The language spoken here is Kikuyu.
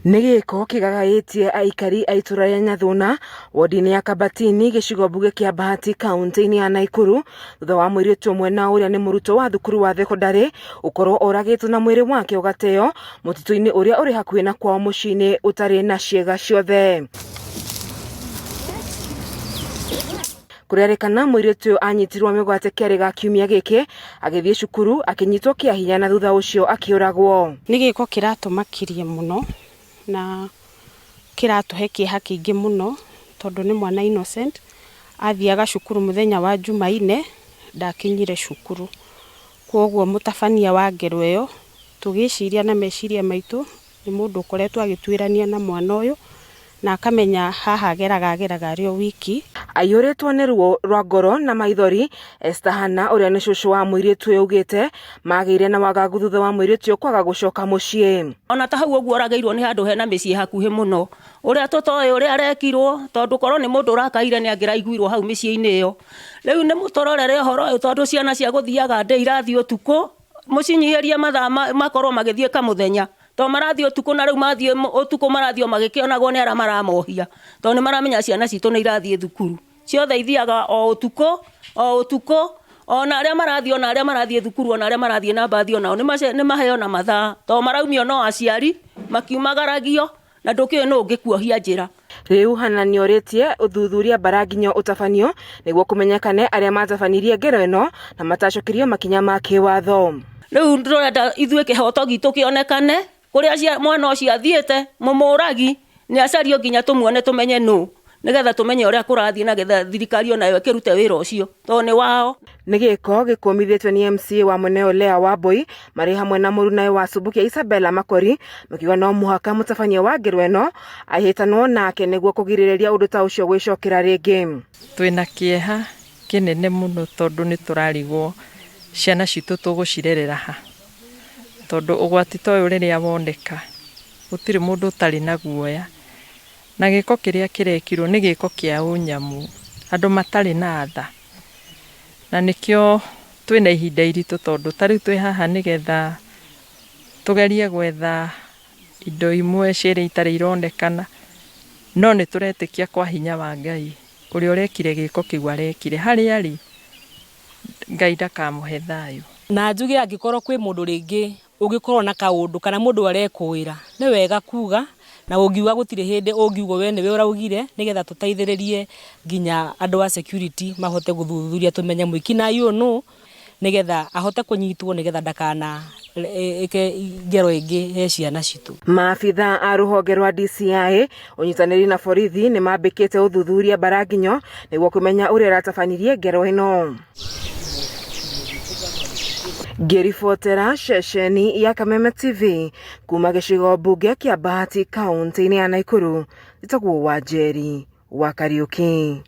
Nigiko kigagaitie aikari a itura ya Nyathuna wodi-ini ya Kabatini gicigo mbuge kia Bahati kaunti-ini ya Naikuru thutha wa mwiritu umwe na uria ni muruto wa thukuru wa thekondari ukorwo oragitwo na mwiri wake ugateo mutitu-ini uria uri hakuhi na kwao muciĩ-ini utari na ciega ciothe. Kurerikana mwiritu anyitirwo migwate keri ga kiumia giki agithie cukuru akinyitwo kia hinya na thutha ucio akiuragwo. Nigiko kiratumakirie muno na kiratuhe kieha kiingi muno tondu ni mwana innocent athiaga cukuru muthenya wa Jumaine ndakinyire cukuru. Kwoguo mutabania wa ngero iyo tugiciria na meciria maitu ni mundu ukoretwo agitwirania na mwana uyu na akamenya haha ageraga rio wiki. Aiyuritwo ni ruo rwa ngoro na maithori Esther Hana uria ni cucu wa mwiritu uyu ugite magire na wagagu thutha wa mwiritu uyu kwaga gucoka muciĩ. Ona ta hau uguo orageirwo ni handu hena miciĩ hakuhi muno uria tutoe uria arekirwo tondu korwo ni mundu urakaire ni angiraiguirwo hau miciĩ-ini iyo. Riu ni mutororere uhoro uyu tondu ciana cia guthiaga nde irathi utuku mucinyiherie mathaa makorwo magithie kamuthenya to marathi utuku na riu mathie utuku marathio magikionagwo ni ara maramohia to ni maramenya ciana citu ni irathie thukuru ciothe ithiaga o utuku ona aria marathie thukuru ona aria marathie na bathi ona ni maheo na mathaa to maraumio no aciari makiumagaragio na ndukiwe no ngikuohia njira. Riu Hana ni oritie uthuthuria baraginyo utafanio niguo kumenyekane aria matafanirie ngero ino na matacokirio makinya ma kiwatho. Riu ndurenda ithue kihoto gitu kionekane kuria mwana ucio athiete mumuragi ni acario nginya tumuone tumenye no nigetha tumenye uria kurathie na getha thirikari onayo ikirute wira ucio to ni wao. Nigiko gikumithitwe ni MC wa Muneo Lea Wambui mari hamwe na murunae wa Subukia Isabella Makori makiuga no muhaka mutabania wa ngero ino ahitanwo nake niguo kugiriria undu ta ucio gwicokera ringi. Twina kieha kinene muno tondu ni turarigwo ciana citu tugucirerera ha tondu ugwati toyo riria woneka gutiri mundu utari na guoya na giko kiria kirekirwo ni giko kia unyamu andu matari na tha na nikio twina ihinda iritu tondu tari twi haha nigetha tugerie gwetha indo imwe ciria itari ironekana no ni turetikia kwa hinya wa Ngai uria urekire giko kiu arekire hari ari Ngai ndakamuhe thayu. Na njuge angikorwo kwi mundu ringi ugikorwo na kaundu kana mundu arekwira ni wega kuga na ungiuga gutire hindi ungiugo we niwe uraugire nigetha tuteithiririe nginya andu a security mahote guthuthuria tumenye mwiki na yu no nigetha ahote kunyitwo nigetha ndakana ngero ingi he ciana citu. Maabitha a ruhonge rwa DCI unyitaniri na borithi ni mambikite uthuthuria baraginyo niguo kumenya uria ratafanirie ngero ino. Ngiribotera ceceni ya Kameme TV kuma gicigo mbunge kia Bahati kaunti-ini ya Naikuru itagwo Wanjeri wa Kariuki.